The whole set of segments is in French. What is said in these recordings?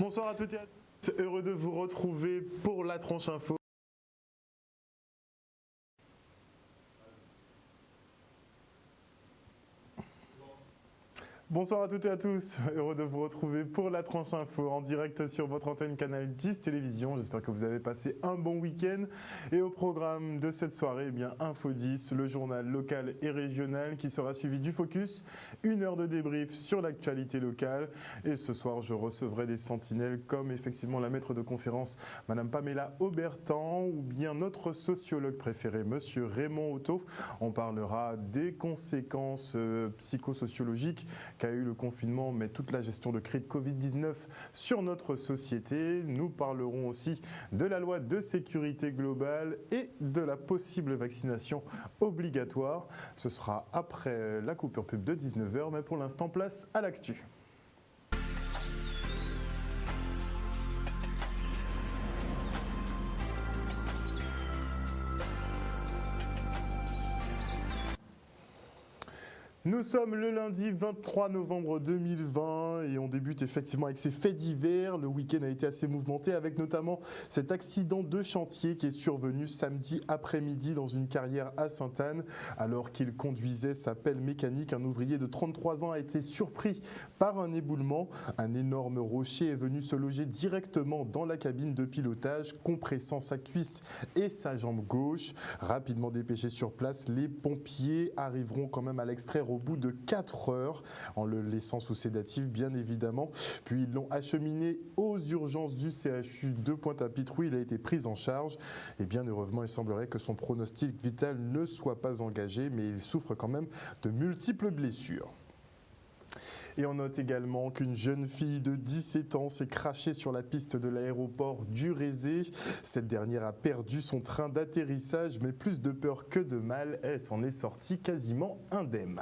Bonsoir à toutes et à tous, heureux de vous retrouver pour la tranche info. Bonsoir à toutes et à tous, heureux de vous retrouver pour la tranche info en direct sur votre antenne Canal 10 Télévision. J'espère que vous avez passé un bon week-end. Et au programme de cette soirée, eh bien, Info 10, le journal local et régional qui sera suivi du Focus, une heure de débrief sur l'actualité locale. Et ce soir, je recevrai des sentinelles comme effectivement la maître de conférence, Madame Pamela Aubertan, ou bien notre sociologue préféré, Monsieur Raymond Otto. On parlera des conséquences psychosociologiques qu'a eu le confinement, mais toute la gestion de crise Covid-19 sur notre société. Nous parlerons aussi de la loi de sécurité globale et de la possible vaccination obligatoire. Ce sera après la coupure pub de 19h, mais pour l'instant, place à l'actu. Nous sommes le lundi 23 novembre 2020 et on débute effectivement avec ces faits divers. Le week-end a été assez mouvementé avec notamment cet accident de chantier qui est survenu samedi après-midi dans une carrière à Sainte-Anne. Alors qu'il conduisait sa pelle mécanique, un ouvrier de 33 ans a été surpris par un éboulement. Un énorme rocher est venu se loger directement dans la cabine de pilotage, compressant sa cuisse et sa jambe gauche. Rapidement dépêchés sur place, les pompiers arriveront quand même à l'extraire au bout de 4 heures, en le laissant sous sédatif bien évidemment. Puis ils l'ont acheminé aux urgences du CHU de Pointe-à-Pitre où il a été pris en charge. Et bien heureusement, il semblerait que son pronostic vital ne soit pas engagé, mais il souffre quand même de multiples blessures. Et on note également qu'une jeune fille de 17 ans s'est crachée sur la piste de l'aéroport du Rézé. Cette dernière a perdu son train d'atterrissage, mais plus de peur que de mal, elle s'en est sortie quasiment indemne.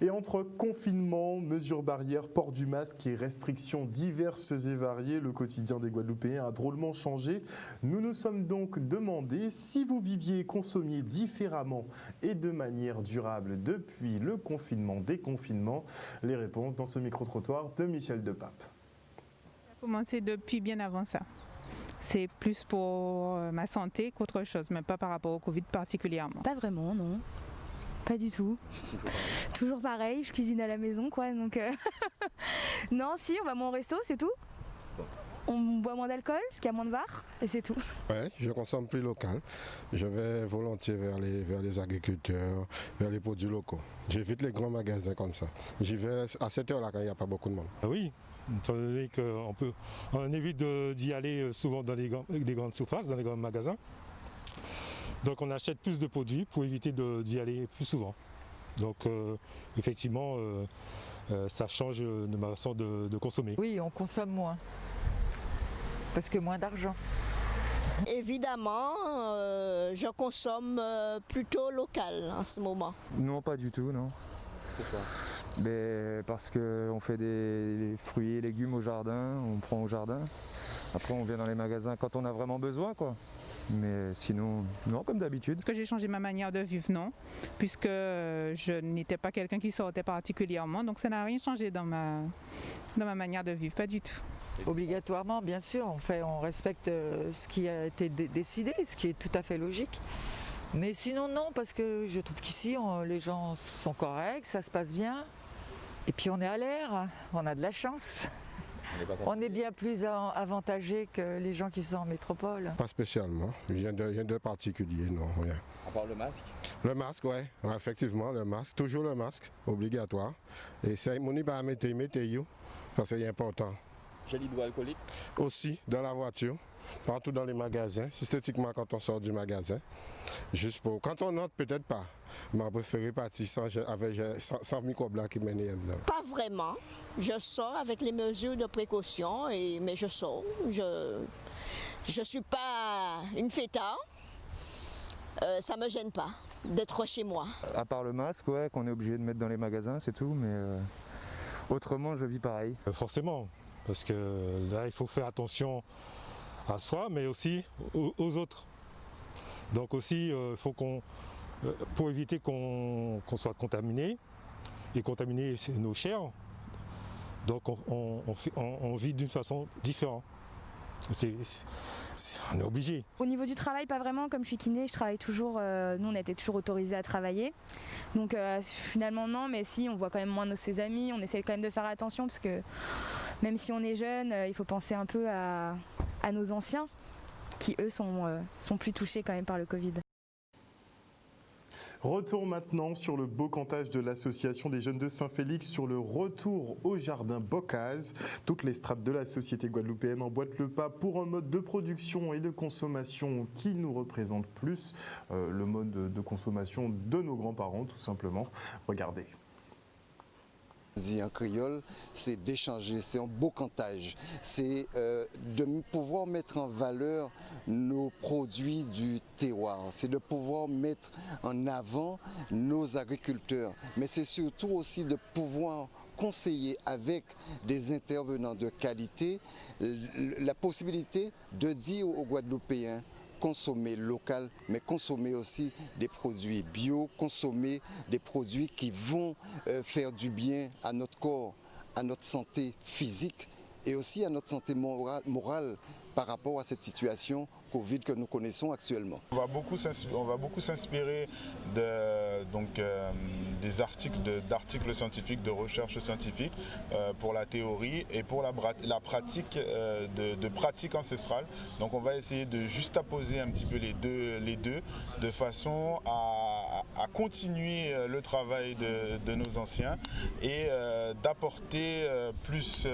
Et entre confinement, mesures barrières, port du masque et restrictions diverses et variées, le quotidien des Guadeloupéens a drôlement changé. Nous nous sommes donc demandé si vous viviez et consommiez différemment et de manière durable depuis le confinement, déconfinement. Les réponses dans ce micro-trottoir de Michel Depape. Ça a commencé depuis bien avant ça. C'est plus pour ma santé qu'autre chose, mais pas par rapport au Covid particulièrement. Pas vraiment, non. Pas du tout. Toujours pareil, je cuisine à la maison, quoi. Donc non, si, on va moins au resto, c'est tout. On boit moins d'alcool, parce qu'il y a moins de bar, et c'est tout. Oui, je consomme plus local. Je vais volontiers vers les agriculteurs, vers les produits locaux. J'évite les grands magasins comme ça. J'y vais à cette heure-là quand il n'y a pas beaucoup de monde. Oui, étant donné qu'on évite d'y aller souvent dans les grandes surfaces, dans les grands magasins. Donc on achète plus de produits pour éviter d'y aller plus souvent. Donc effectivement, ça change de ma façon de consommer. Oui, on consomme moins, parce que moins d'argent. Évidemment, je consomme plutôt local en ce moment. Non, pas du tout, non. Pourquoi ? Parce qu'on fait des fruits et légumes au jardin, on prend au jardin. Après on vient dans les magasins quand on a vraiment besoin, quoi. Mais sinon, non, comme d'habitude. Est-ce que j'ai changé ma manière de vivre? Non, puisque je n'étais pas quelqu'un qui sortait particulièrement, donc ça n'a rien changé dans ma manière de vivre, pas du tout. Obligatoirement, bien sûr, on respecte ce qui a été décidé, ce qui est tout à fait logique. Mais sinon, non, parce que je trouve qu'ici, les gens sont corrects, ça se passe bien. Et puis on est à l'air, on a de la chance. On est bien plus avantagé que les gens qui sont en métropole. Pas spécialement, rien de particulier, non, rien. À part le masque ? Le masque, oui, effectivement, le masque, toujours le masque, obligatoire. Et c'est mon pas mettre parce que c'est important. Gel hydroalcoolique ? Aussi, dans la voiture, partout dans les magasins, systématiquement quand on sort du magasin. Juste pour, quand on entre, peut-être pas, mais on préfère partir sans microbes là qui mènent dedans. Pas vraiment. Je sors avec les mesures de précaution, mais je sors. Je suis pas une fêtarde. Ça me gêne pas d'être chez moi. À part le masque, ouais, qu'on est obligé de mettre dans les magasins, c'est tout, mais autrement je vis pareil. Forcément, parce que là il faut faire attention à soi, mais aussi aux autres. Donc aussi, il faut pour éviter qu'on soit contaminé et contaminer nos chairs, Donc on vit d'une façon différente. On est obligé. Au niveau du travail, pas vraiment. Comme je suis kiné, je travaille toujours. Nous, on était toujours autorisés à travailler. Donc finalement, non. Mais si, on voit quand même moins ses amis. On essaie quand même de faire attention parce que même si on est jeune, il faut penser un peu à nos anciens qui, eux, sont plus touchés quand même par le Covid. Retour maintenant sur le beau cantage de l'association des jeunes de Saint-Félix sur le retour au jardin Bocase. Toutes les strates de la société guadeloupéenne emboîtent le pas pour un mode de production et de consommation qui nous représente plus le mode de consommation de nos grands-parents, tout simplement. Regardez. En créole, c'est d'échanger, c'est un beau cantage, c'est de pouvoir mettre en valeur nos produits du terroir, c'est de pouvoir mettre en avant nos agriculteurs, mais c'est surtout aussi de pouvoir conseiller avec des intervenants de qualité la possibilité de dire aux Guadeloupéens consommer local, mais consommer aussi des produits bio, consommer des produits qui vont faire du bien à notre corps, à notre santé physique et aussi à notre santé morale par rapport à cette situation Covid que nous connaissons actuellement. On va beaucoup s'inspirer des d'articles scientifiques, de recherches scientifiques pour la théorie et pour la pratique de pratiques ancestrales. Donc on va essayer de juxtaposer un petit peu les deux de façon à continuer le travail de nos anciens et d'apporter plus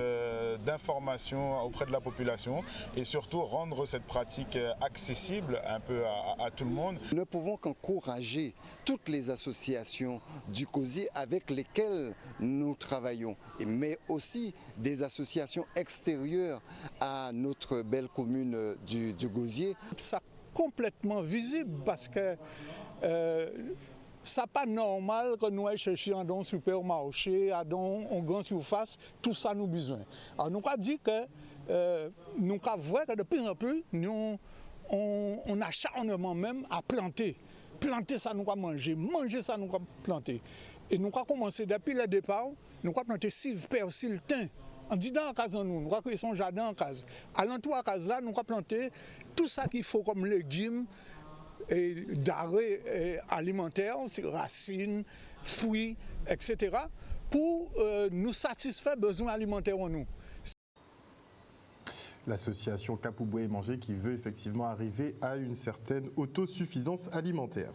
d'informations auprès de la population et surtout rendre cette pratique accessible un peu à tout le monde. Nous ne pouvons qu'encourager toutes les associations du gosier avec lesquelles nous travaillons, mais aussi des associations extérieures à notre belle commune du gosier. Ça complètement visible parce que c'est pas normal que nous allions chercher dans un supermarché, dans une grande surface, tout ça nous besoin. Alors nous avons dit que nous avons que de plus en plus, on acharnement même à planter. Planter ça nous avons manger ça nous avons planter. Et nous avons commencé depuis le départ, nous avons planté cive, persil, thym. En dit dans la case nous avons créé son jardin en case. À l'entour de la case là, nous avons planté tout ça qu'il faut comme légumes et d'arrêt alimentaire, racines, fruits, etc. pour nous satisfaire besoins alimentaires en nous. L'association Capouboua et Manger qui veut effectivement arriver à une certaine autosuffisance alimentaire.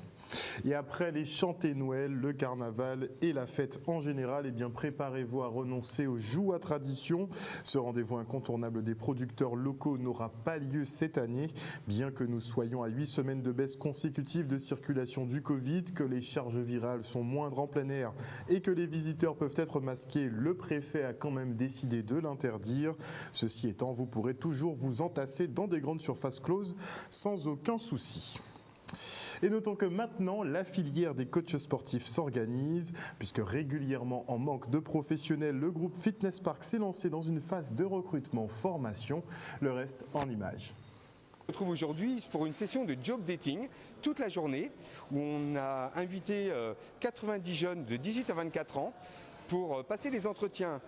Et après les chantés Noël, le carnaval et la fête en général, eh bien préparez-vous à renoncer aux joues à tradition. Ce rendez-vous incontournable des producteurs locaux n'aura pas lieu cette année, bien que nous soyons à 8 semaines de baisse consécutive de circulation du Covid, que les charges virales sont moindres en plein air et que les visiteurs peuvent être masqués. Le préfet a quand même décidé de l'interdire. Ceci étant, vous pourrez toujours vous entasser dans des grandes surfaces closes sans aucun souci. Et notons que maintenant, la filière des coachs sportifs s'organise, puisque régulièrement en manque de professionnels, le groupe Fitness Park s'est lancé dans une phase de recrutement-formation. Le reste en images. On se retrouve aujourd'hui pour une session de job dating toute la journée où on a invité 90 jeunes de 18 à 24 ans pour passer les entretiens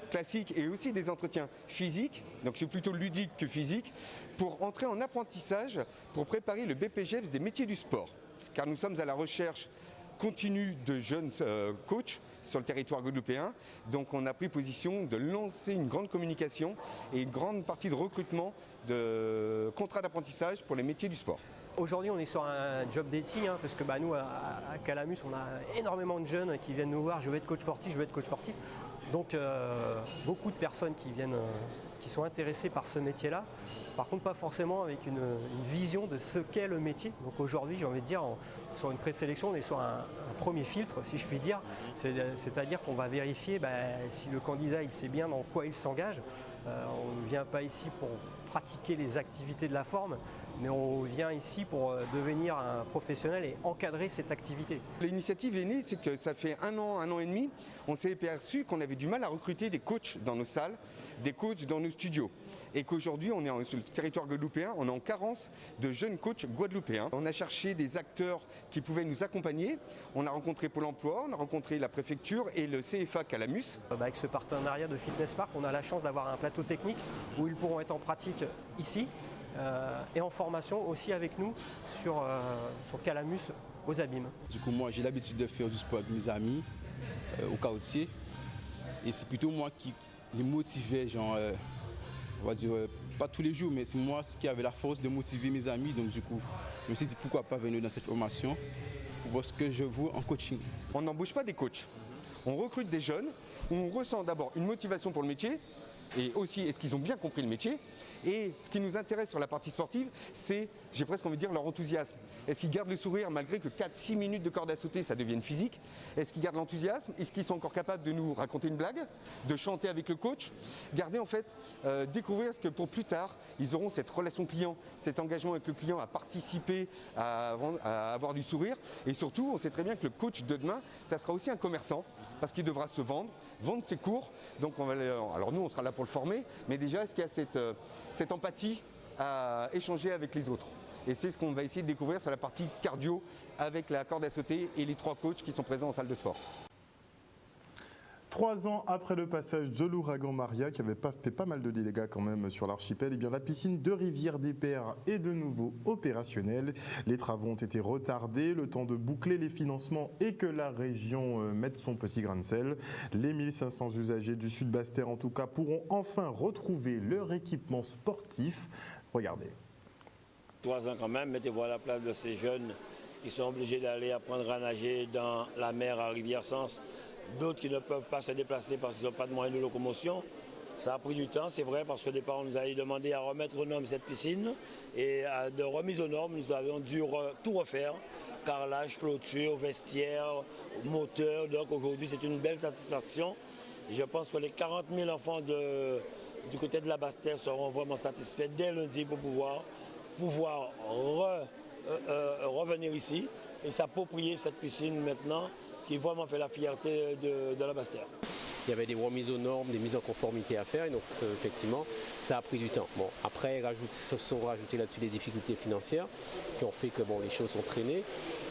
classiques et aussi des entretiens physiques, donc c'est plutôt ludique que physique, pour entrer en apprentissage pour préparer le BPGEPS des métiers du sport. Car nous sommes à la recherche continue de jeunes coachs sur le territoire guadeloupéen. Donc on a pris position de lancer une grande communication et une grande partie de recrutement de contrats d'apprentissage pour les métiers du sport. Aujourd'hui, on est sur un job dating, parce que nous, à Calamus, on a énormément de jeunes qui viennent nous voir, je veux être coach sportif, je veux être coach sportif. Donc beaucoup de personnes qui sont intéressées par ce métier-là, par contre pas forcément avec une vision de ce qu'est le métier. Donc aujourd'hui, j'ai envie de dire, sur une présélection, on est sur un premier filtre, si je puis dire, c'est-à-dire qu'on va vérifier si le candidat il sait bien dans quoi il s'engage. On ne vient pas ici pour pratiquer les activités de la forme, mais on vient ici pour devenir un professionnel et encadrer cette activité. L'initiative est née, c'est que ça fait un an et demi, on s'est aperçu qu'on avait du mal à recruter des coachs dans nos salles. des coachs dans nos studios. Et qu'aujourd'hui, sur le territoire guadeloupéen, on est en carence de jeunes coachs guadeloupéens. On a cherché des acteurs qui pouvaient nous accompagner. On a rencontré Pôle emploi, on a rencontré la préfecture et le CFA Calamus. Avec ce partenariat de Fitness Park, on a la chance d'avoir un plateau technique où ils pourront être en pratique ici et en formation aussi avec nous sur Calamus aux Abîmes. Du coup, moi, j'ai l'habitude de faire du sport avec mes amis au quartier. Et c'est plutôt moi qui les motivais, genre, on va dire, pas tous les jours, mais c'est moi qui avait la force de motiver mes amis. Donc du coup, je me suis dit pourquoi pas venir dans cette formation pour voir ce que je vaux en coaching. On n'embauche pas des coachs, on recrute des jeunes où on ressent d'abord une motivation pour le métier et aussi est-ce qu'ils ont bien compris le métier. Et ce qui nous intéresse sur la partie sportive, c'est, j'ai presque envie de dire, leur enthousiasme. Est-ce qu'ils gardent le sourire malgré que 4-6 minutes de corde à sauter, ça devienne physique? Est-ce qu'ils gardent l'enthousiasme? Est-ce qu'ils sont encore capables de nous raconter une blague, de chanter avec le coach? Garder en fait, découvrir ce que pour plus tard, ils auront cette relation client, cet engagement avec le client à participer, à avoir du sourire. Et surtout, on sait très bien que le coach de demain, ça sera aussi un commerçant parce qu'il devra se vendre ses cours. Donc alors nous, on sera là pour le former, mais déjà, est-ce qu'il y a cette empathie à échanger avec les autres? Et c'est ce qu'on va essayer de découvrir sur la partie cardio avec la corde à sauter et les 3 coachs qui sont présents en salle de sport. 3 ans après le passage de l'ouragan Maria, qui avait fait pas mal de dégâts quand même sur l'archipel, eh bien la piscine de Rivière-des-Pères est de nouveau opérationnelle. Les travaux ont été retardés, le temps de boucler les financements et que la région mette son petit grain de sel. Les 1500 usagers du Sud Basse-Terre, en tout cas, pourront enfin retrouver leur équipement sportif. Regardez. 3 ans quand même, mettez-vous à la place de ces jeunes qui sont obligés d'aller apprendre à nager dans la mer à Rivière-Sens. D'autres qui ne peuvent pas se déplacer parce qu'ils n'ont pas de moyens de locomotion. Ça a pris du temps, c'est vrai, parce que au départ, on nous avait demandé à remettre aux normes cette piscine. Et de remise aux normes, nous avions dû tout refaire. Carrelage, clôture, vestiaire, moteur. Donc aujourd'hui, c'est une belle satisfaction. Et je pense que les 40 000 enfants du côté de la Basse-Terre seront vraiment satisfaits dès lundi pour pouvoir revenir ici et s'approprier cette piscine maintenant qui vraiment fait la fierté de la Basse-Terre. Il y avait des remises aux normes, des mises en conformité à faire et donc effectivement ça a pris du temps. Bon, après se sont rajoutées là-dessus les difficultés financières qui ont fait que les choses sont traînées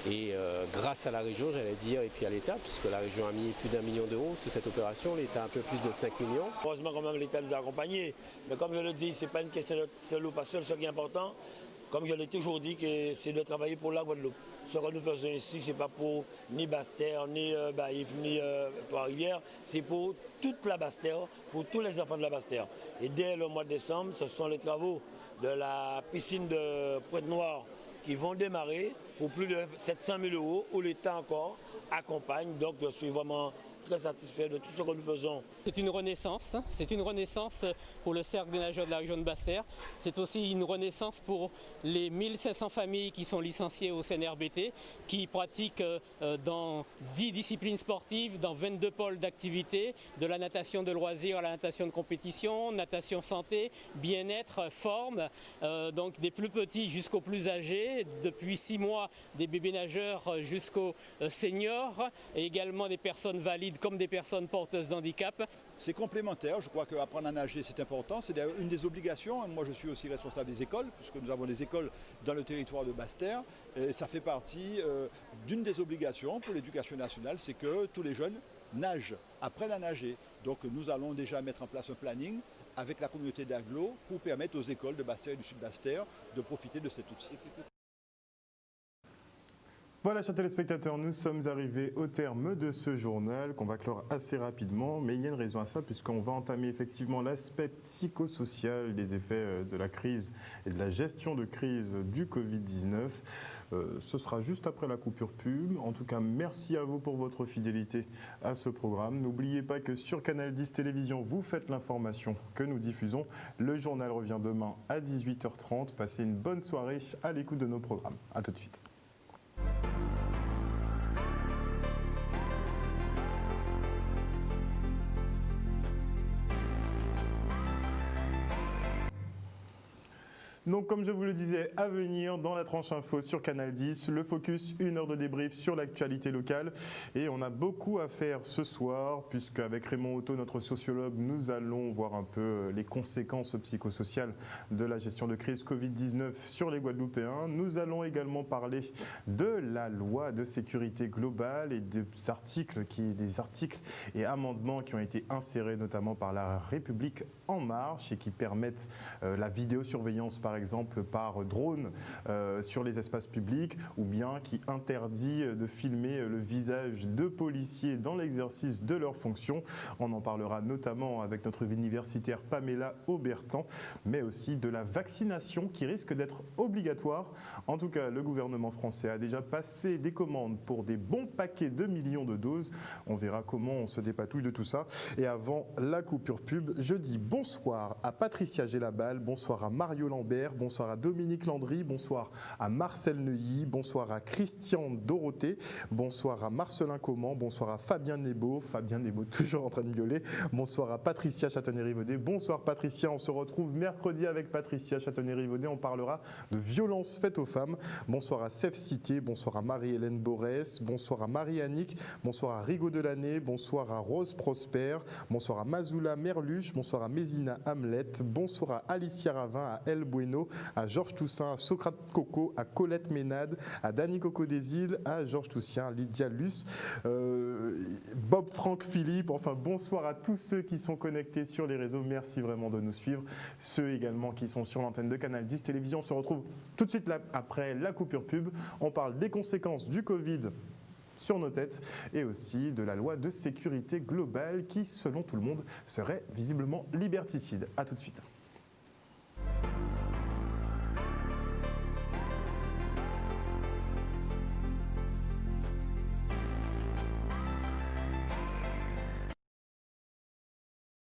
et grâce à la région j'allais dire et puis à l'État puisque la région a mis plus d'1 million d'euros sur cette opération, l'État un peu plus de 5 millions. Heureusement quand même l'État nous a accompagnés, mais comme je le dis, ce n'est pas une question de seul ou pas seul, ce qui est important, comme je l'ai toujours dit, c'est de travailler pour la Guadeloupe. Ce que nous faisons ici, ce n'est pas pour ni Basse-Terre, ni Baïf, ni Trois-Rivières, c'est pour toute la Basse-Terre, pour tous les enfants de la Basse-Terre. Et dès le mois de décembre, ce sont les travaux de la piscine de Pointe-Noire qui vont démarrer pour plus de 700 000 euros, où l'État encore accompagne. Donc je suis vraiment très satisfait de tout ce que nous faisons. C'est une renaissance pour le cercle des nageurs de la région de Basse-Terre. C'est aussi une renaissance pour les 1500 familles qui sont licenciées au CNRBT, qui pratiquent dans 10 disciplines sportives, dans 22 pôles d'activité, de la natation de loisirs à la natation de compétition, natation santé, bien-être, forme, donc des plus petits jusqu'aux plus âgés, depuis 6 mois des bébés nageurs jusqu'aux seniors, et également des personnes valides comme des personnes porteuses d'handicap. C'est complémentaire, je crois qu'apprendre à nager c'est important, c'est une des obligations. Moi je suis aussi responsable des écoles, puisque nous avons des écoles dans le territoire de Basse-Terre, et ça fait partie d'une des obligations pour l'éducation nationale, c'est que tous les jeunes nagent, apprennent à nager. Donc nous allons déjà mettre en place un planning avec la communauté d'Aglo pour permettre aux écoles de Basse-Terre et du Sud Basse-Terre de profiter de cet outil. Voilà, chers téléspectateurs, nous sommes arrivés au terme de ce journal qu'on va clore assez rapidement, mais il y a une raison à ça puisqu'on va entamer effectivement l'aspect psychosocial des effets de la crise et de la gestion de crise du Covid-19. Ce sera juste après la coupure pub. En tout cas, merci à vous pour votre fidélité à ce programme. N'oubliez pas que sur Canal 10 Télévision, vous faites l'information que nous diffusons. Le journal revient demain à 18h30. Passez une bonne soirée à l'écoute de nos programmes. À tout de suite. Donc comme je vous le disais, à venir dans la tranche info sur Canal 10, le focus, 1 heure de débrief sur l'actualité locale. Et on a beaucoup à faire ce soir, puisque avec Raymond Otto, notre sociologue, nous allons voir un peu les conséquences psychosociales de la gestion de crise Covid-19 sur les Guadeloupéens. Nous allons également parler de la loi de sécurité globale et des articles et amendements qui ont été insérés notamment par la République En Marche et qui permettent la vidéosurveillance par exemple par drone sur les espaces publics, ou bien qui interdit de filmer le visage de policiers dans l'exercice de leurs fonctions. On en parlera notamment avec notre universitaire Pamela Aubertan, mais aussi de la vaccination qui risque d'être obligatoire. En tout cas, le gouvernement français a déjà passé des commandes pour des bons paquets de millions de doses. On verra comment on se dépatouille de tout ça. Et avant la coupure pub, je dis bonsoir à Patricia Gélabal, bonsoir à Mario Lambert, bonsoir à Dominique Landry, bonsoir à Marcel Neuilly, bonsoir à Christian Dorothée, bonsoir à Marcelin Coman, bonsoir à Fabien Nebo toujours en train de gueuler, bonsoir à Patricia Châtenay-Rivaudet, bonsoir Patricia, on se retrouve mercredi avec Patricia Châtenay-Rivaudet, on parlera de violences faites aux femmes, bonsoir à Sèvres Cité, bonsoir à Marie-Hélène Borès, bonsoir à Marie-Annick, bonsoir à Rigaud Delaney, bonsoir à Rose Prosper, bonsoir à Mazoula Merluche, bonsoir à Mézina Hamlet, bonsoir à Alicia Ravin, à El Bueno, à Georges Toussaint, à Socrate Coco, à Colette Ménade, à Dany Coco des Îles, à Georges Toussien, à Lydia Luce, Bob Franck Philippe, enfin bonsoir à tous ceux qui sont connectés sur les réseaux, merci vraiment de nous suivre, ceux également qui sont sur l'antenne de Canal 10 Télévision, on se retrouve tout de suite là, après la coupure pub, on parle des conséquences du Covid sur nos têtes et aussi de la loi de sécurité globale qui, selon tout le monde, serait visiblement liberticide. A tout de suite.